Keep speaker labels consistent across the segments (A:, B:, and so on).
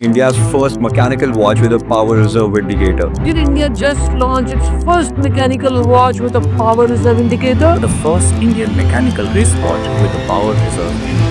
A: India's first mechanical watch with a power reserve indicator.
B: Did India just launch its first mechanical watch with a power reserve indicator?
C: The first Indian mechanical wristwatch with a power reserve indicator.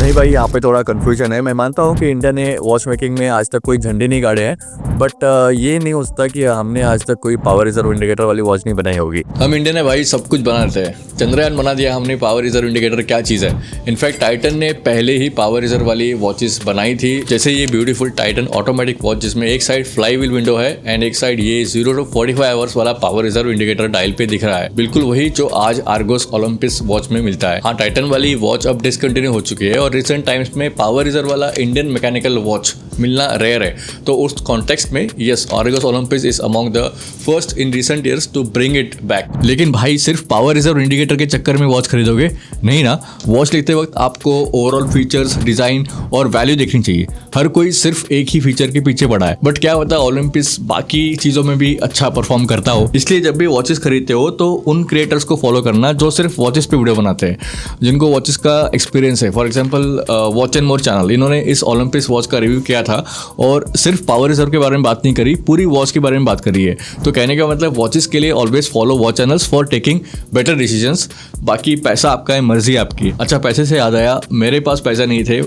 D: नहीं भाई, यहाँ पे थोड़ा confusion है। मैं मानता हूँ कि इंडिया ने वॉच मेकिंग में आज तक कोई झंडे नहीं गाड़े हैं, बट ये नहीं हो सकता कि हमने आज तक कोई पावर रिजर्व इंडिकेटर वाली वॉच नहीं बनाई होगी।
E: हम इंडिया ने भाई सब कुछ बना देते हैं। चंद्रयान बना दिया हमने। पावर रिजर्व इंडिकेटर क्या चीज़ है? इनफैक्ट टाइटन ने पहले ही पावर रिजर्व वाली वॉचेस बनाई थी, जैसे ये ब्यूटीफुल टाइटन ऑटोमेटिक वॉच जिसमें एक साइड फ्लाई व्हील विंडो है एंड एक साइड ये 0 to 45 आवर्स वाला पावर रिजर्व इंडिकेटर डायल पे दिख रहा है। बिल्कुल वही जो आज आर्गोस ओलंपिस वॉच में मिलता है। हाँ, टाइटन वाली वॉच अब डिसकंटिन्यू हो चुकी है और रिसेंट टाइम्स में पावर रिजर्व वाला इंडियन मैकेनिकल वॉच मिलना रेयर है। तो उस कॉन्टेक्स्ट में yes, Argos Olympis is among the first in recent years to bring it back. लेकिन भाई सिर्फ पावर रिजर्व इंडिकेटर के चक्कर में वॉच खरीदोगे नहीं ना। वॉच लेते वक्त आपको ओवरऑल फीचर्स, डिजाइन और वैल्यू देखनी चाहिए। हर कोई सिर्फ एक ही फीचर के पीछे पड़ा है, बट क्या होता है ओलंपिस बाकी चीजों में भी अच्छा परफॉर्म करता हो। इसलिए जब भी वॉचेस खरीदते हो तो उन क्रिएटर्स को फॉलो करना जो सिर्फ वॉचेस पे वीडियो बनाते हैं, जिनको वॉचेस का एक्सपीरियंस है। For example watch and more channel, इन्होंने इस ओलंपिस वॉच का रिव्यू किया था और सिर्फ पावर रिजर्व के बारे में बात नहीं करी, पूरी वॉच के बारे में बात करी है। तो कहने का मतलब वॉचेस के लिए always follow watch channels for taking better decisions. बाकी पैसा आपका है, मर्जी आपकी। अच्छा, पैसे से याद आया, मेरे पास पैसा नहीं थे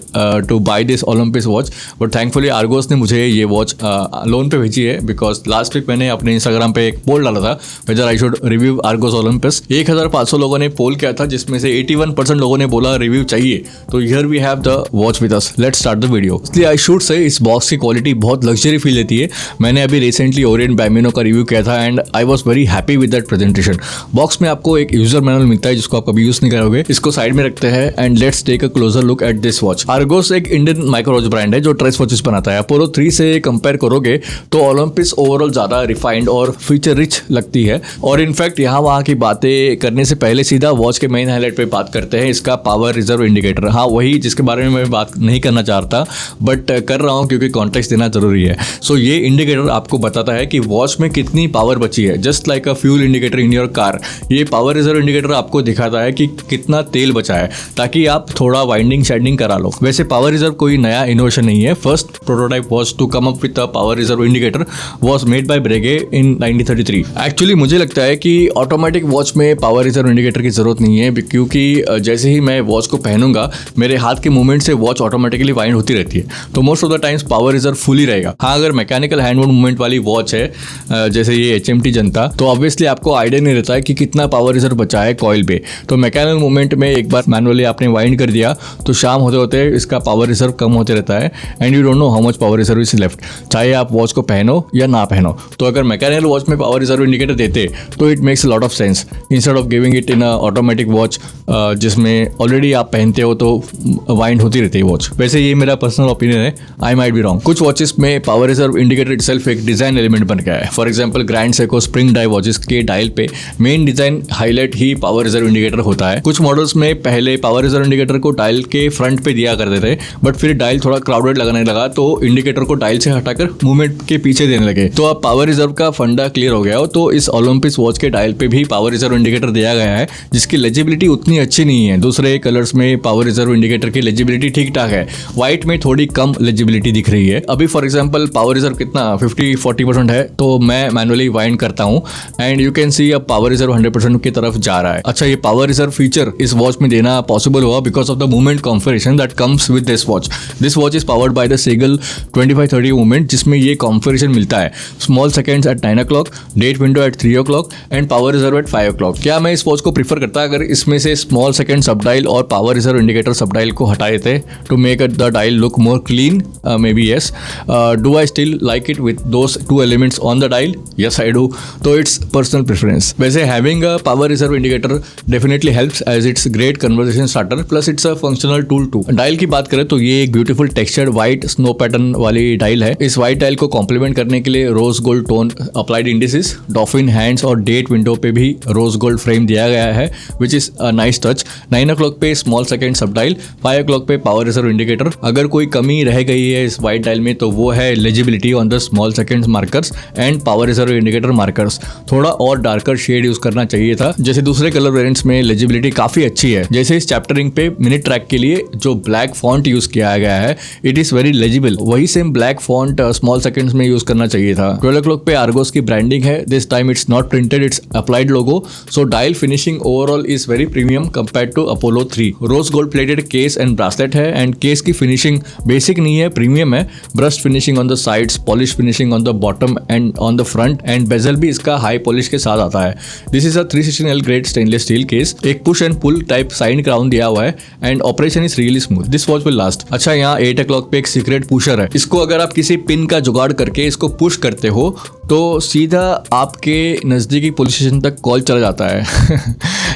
E: to buy this Olympis watch, but thankfully Argos ने मुझे ये वॉच लोन पे भेजी है। बिकॉज लास्ट वीक मैंने अपने इंस्टाग्राम पे एक पोल डाला था whether I should review Argos Olympus. 1500 लोगों ने पोल किया था, जिसमें से 81% लोगों ने बोला रिव्यू चाहिए। तो here we have the watch with us, let's start the video. इसलिए आई शुड से इस बॉक्स की क्वालिटी बहुत लग्जरी फील देती है। मैंने अभी रिसेंटली ओरिएंट बैमिनो का रिव्यू किया था and I was very happy with that presentation. Box में आपको एक यूजर मैनुअल मिलता है जिसको आप कभी यूज नहीं करोगे। इसको साइड में रखते हैं and let's take a closer look at this watch. Argos एक इंडियन माइक्रो वॉच ब्रांड है जो ट्रेस वॉचेस बनाता है। अपोलो 3 से कंपेयर करोगे तो ओलंपिस ओवरऑल ज्यादा रिफाइंड और फीचर रिच लगती है। और इनफैक्ट यहाँ वहाँ की बातें करने से पहले सीधा वॉच के मेन हाईलाइट पे बात करते हैं, इसका पावर रिजर्व इंडिकेटर। हाँ, वही जिसके बारे में मैं बात नहीं करना चाहता, बट कर रहा हूँ क्योंकि कॉन्टेक्स्ट देना जरूरी है। सो ये इंडिकेटर आपको बताता है कि वॉच में कितनी पावर बची है, just like a fuel indicator in your car. ये पावर रिजर्व इंडिकेटर आपको दिखाता है कि कितना तेल बचा है, ताकि आप थोड़ा वाइंडिंग शेडिंग करा लो। वैसे पावर रिजर्व कोई नया इनोवेशन नहीं है। First prototype watch to come up with a power reserve indicator was made by Breguet in 1933। Actually मुझे लगता है कि ऑटोमेटिक वॉच में पावर रिजर्व इंडिकेटर की जरूरत नहीं है, क्योंकि जैसे ही मैं वॉच को पहनूंगा मेरे हाथ के मूवमेंट से वॉच ऑटोमेटिकली वाइंड होती रहती है। तो most of the times power reserve full ही रहेगा। हाँ, अगर मैकेनिकल हैंडवर्ड मूवमेंट वाली वॉच है जैसे ये HMT जनता, तो ऑब्वियसली आपको आइडिया नहीं रहता है कि कितना पावर रिजर्व बचा है कॉइल पे। तो मैकेनिकल मूवमेंट में एक बार मैनुअली आपने वाइंड कर दिया तो शाम होते होते इसका पावर रिजर्व कम होते रहता है and you don't know how much power reserve is left, चाहे आप वॉच को पहनो या ना पहनो। तो अगर मैकेनिकल वॉच में पावर रिजर्व इंडिकेटर देते तो it makes a lot of sense instead of giving it in a automatic watch जिसमें ऑलरेडी आप पहनते हो तो वाइंड होती रहती है वॉच। वैसे ये मेरा पर्सनल ओपिनियन है, आई माइट बी रॉन्ग। कुछ वॉचेस में पावर रिजर्व इंडिकेटर इटसेल्फ एक डिजाइन एलिमेंट बन गया है। For example grand Seiko spring drive watches के डायल पे मेन डिजाइन हाईलाइट ही पावर रिजर्व इंडिकेटर होता है। कुछ मॉडल्स में पहले पावर रिजर्व इंडिकेटर को डायल के फ्रंट पे दिया करते थे, बट फिर डायल थोड़ा क्राउडेड लगने लगा तो इंडिकेटर को डायल से हटाकर मूवमेंट के पीछे देने लगे। तो अब पावर रिजर्व का फंडा क्लियर हो गया हो, तो इस ओलंपिस वॉच के डायल पे भी पावर रिजर्व इंडिकेटर दिया गया है, जिसकी लेजिबिलिटी उतनी अच्छी नहीं है। दूसरे कलर्स में पावर रिजर्व इंडिकेटर की लेजिबिलिटी ठीक ठाक है, व्हाइट में थोड़ी कम लेजिबिलिटी दिख रही है। अभी फॉर एग्जांपल पावर रिजर्व कितना 50-40% है, तो मैं मैनुअली वाइंड करता हूँ एंड यू कैन सी अब पावर रिजर्व 100% की तरफ जा रहा है। अच्छा, ये पावर रिजर्व फीचर इस वॉच में देना पॉसिबल हुआ because of the movement configuration that comes with this watch. This watch is powered by the Seagull 2530 movement, जिसमें ये कॉन्फिगरेशन मिलता है small seconds at 9 o'clock, date window at 3 o'clock and power reserve at 5 o'clock। क्या मैं इस watch को prefer करता अगर इसमें से स्मॉल सेकेंड सबडाइल और पावर रिजर्व इंडिकेटर सबडाइल को हटा देते to make the dial look more clean? Maybe yes. Do I still like it with those two elements on the dial? Yes I do. तो it's personal preference. वैसे having a power reserve indicator definitely helps as it's great conversation starter, plus it's a functional tool too. Dial की बात करें तो ये एक beautiful textured white snow pattern वाली dial है। इस व्हाइट डायल को कॉम्प्लीमेंट करने के लिए rose gold tone applied indices, dolphin hands और डेट विंडो पे भी रोज गोल्ड फ्रेम दिया गया है, which is a nice touch. 9 o'clock पे स्मॉल सेकेंड सब डायल, 5 o'clock पे पावर रिजर्व इंडिकेटर। अगर कोई कमी रह गई है इस वाइट डायल में तो वो है legibility on the small seconds markers and power reserve indicator markers. थोड़ा और डार्कर शेड यूज करना चाहिए था। जैसे दूसरे कलर वेरिएंट्स में लेजिबिलिटी काफी अच्छी है। जैसे इस चैप्टरिंग पे मिनट ट्रैक के लिए जो ब्लैक फॉन्ट यूज किया गया है इट इज वेरी लेजिबल, वही same black font small seconds में यूज करना चाहिए था। 12 o'clock पे आर्गोस की ब्रांडिंग है, this time it's not printed, it's applied logo. So dial finishing overall is very premium compared to Apollo 3। Rose gold plated case and bracelet है and case की finishing basic नहीं है, premium है। Brushed finishing on the sides, polish finishing on the bottom and on the front and bezel भी इसका high polish के साथ आता है। This is a 316L grade stainless steel case. एक push and pull type sign crown दिया हुआ है and operation is really smooth. This watch will last. अच्छा, यहाँ 8 o'clock पे एक सीक्रेट पुशर है। इसको अगर आप किसी पिन का जुगाड़ करके इसको पुश करते हो तो सीधा आपके नज़दीकी पुलिस स्टेशन तक कॉल चला जाता है।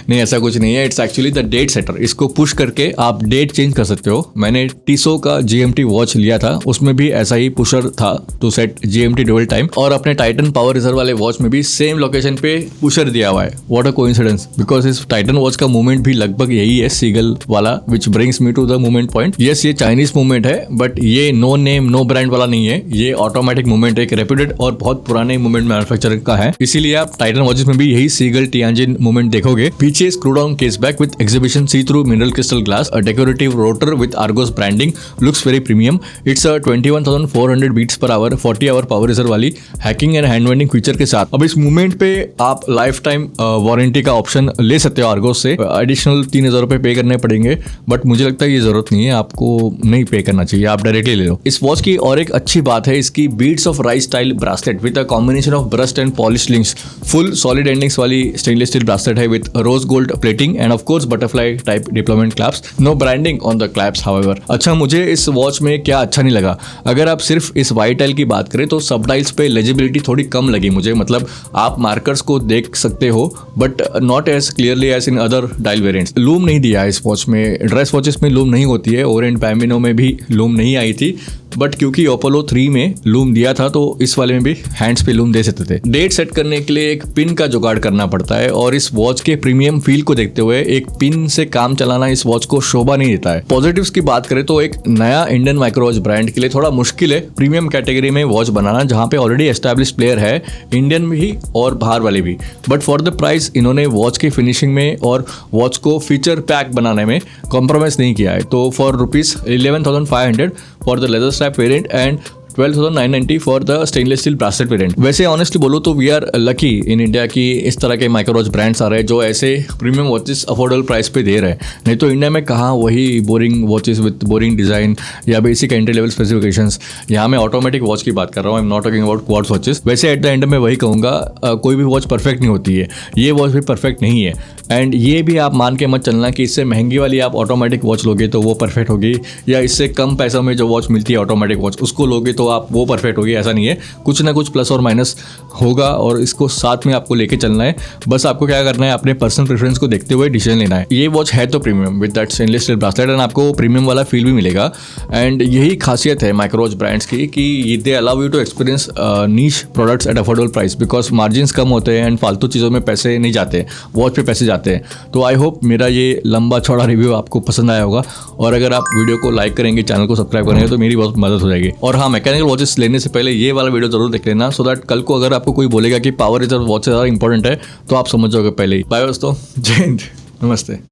E: नहीं, ऐसा कुछ नहीं है, it's actually the date setter. इसको पुश करके आप डेट चेंज कर सकते हो। मैंने टीसो का GMT वॉच लिया था, उसमें भी ऐसा ही पुशर था to set GMT dual time, और अपने टाइटन पावर रिजर्व वाले वॉच में भी सेम लोकेशन पे पुशर दिया हुआ है। व्हाट अ कोइंसिडेंस, बिकॉज इस टाइटन वॉच का मूवमेंट भी लगभग यही है, सीगल वाला, which brings me to the movement point. Yes, ये चाइनीज मूवमेंट है बट ये नो नेम नो ब्रांड वाला नहीं है, ये ऑटोमेटिक मूवमेंट, एक रेप्यूटेड और बहुत पुराने मूवमेंट मैन्युफैक्चरर का है। इसीलिए आप टाइटन वॉचेस में भी यही सीगल टियानजिन मूवमेंट देखोगे। पीछे screw down case back with exhibition see through mineral crystal glass, a decorative rotor with Argos branding, looks very premium. It's a 21,400 beats per hour 40 hour power reserve वाली hacking and hand winding feature के साथ। अब इस movement पे आप lifetime warranty का option ले सकते हो आर्गोस से। एडिशनल 3,000 रुपए पे करने पड़ेंगे बट मुझे लगता है ये जरूरत नहीं है, आपको नहीं पे करना चाहिए, आप डायरेक्टली ले लो। इस वॉच की और एक अच्छी बात है इसकी beads of rice style bracelet with a combination of brushed and polished links. Full solid endings वाली स्टेनलेस स्टील ब्रासलेट है with rose gold plating and of course butterfly type deployment clasps. No branding on the clasps however. अच्छा, मुझे इस watch में क्या अच्छा नहीं लगा, अगर आप सिर्फ इस वाइट डायल की बात करें तो सब डायल्स पे लेजिबिलिटी थोड़ी कम लगी मुझे। मतलब आप मार्कर्स को देख सकते हो but not as clearly as in other dial variants. Lume नहीं दिया है इस वॉच में, ड्रेस वॉचेस में लूम नहीं होती है, ओरेंट पैमिनो में भी लूम नहीं आई थी, बट क्योंकि अपोलो 3 में लूम दिया था तो इस वाले में भी हैंड्स पे लूम दे सकते थे। डेट सेट करने के लिए एक पिन का जुगाड़ करना पड़ता है और इस वॉच के प्रीमियम फील को देखते हुए एक पिन से काम चलाना इस वॉच को शोभा नहीं देता है। पॉजिटिव्स की बात करें तो एक नया इंडियन माइक्रोवॉच ब्रांड के लिए थोड़ा मुश्किल है प्रीमियम कैटेगरी में वॉच बनाना जहां पे ऑलरेडी एस्टैब्लिश प्लेयर है, इंडियन भी और बाहर वाले भी। बट फॉर द प्राइस इन्होंने वॉच की फिनिशिंग में और वॉच को फीचर पैक बनाने में कॉम्प्रोमाइज नहीं किया है। तो for ₹11,500 for the leather strap variant and 12,990 for the stainless steel bracelet variant. वैसे ऑनेस्टली बोलो तो we are lucky in India की इस तरह के माइक्रोवॉच ब्रांड्स आ रहे हैं जो ऐसे प्रीमियम वॉचेस अफोर्डेबल प्राइस पे दे रहे हैं। नहीं तो इंडिया में कहाँ वही boring watches with boring design या बेसिक एंट्री लेवल स्पेसिफिकेशंस। यहाँ मैं ऑटोमेटिक वॉच की बात कर रहा हूँ, I am not talking about quartz watches. वैसे एट द एंड में वही कहूँगा, कोई भी वॉच परफेक्ट नहीं होती है, ये वॉच भी परफेक्ट नहीं है। एंड ये भी आप मान के मत चलना कि इससे महंगी वाली आप ऑटोमेटिक वॉच लोगे तो वो परफेक्ट होगी, या इससे कम पैसों में जो वॉच मिलती है ऑटोमेटिक वॉच उसको लोगे तो आप वो परफेक्ट होगी, ऐसा नहीं है। कुछ ना कुछ प्लस और माइनस होगा और इसको साथ में आपको लेके चलना है। बस आपको क्या करना है, अपने पर्सनल प्रेफरेंस को देखते हुए डिसीजन लेना है। ये वॉच है तो premium with that stainless steel bracelet and आपको प्रीमियम वाला फील भी मिलेगा। एंड यही खासियत है माइक्रोवॉच ब्रांड्स की कि they allow you to experience niche products at affordable price because margins कम होते हैं एंड फालतू चीज़ों में पैसे नहीं जाते, वॉच पे पैसे जाते हैं। तो आई होप मेरा ये लंबा चौड़ा रिव्यू आपको पसंद आया होगा और अगर आप वीडियो को लाइक करेंगे, चैनल को सब्सक्राइब करेंगे तो मेरी बहुत मदद हो जाएगी। और हाँ, मैकेनिकल वॉचेस लेने से पहले ये वाला वीडियो जरूर देख लेना सो दैट कल को अगर आपको कोई बोलेगा कि पावर रिजर्व वॉच ज़्यादा इंपॉर्टेंट है तो आप समझ जाओगे पहले ही। बाय दोस्तों, जय हिंद, नमस्ते।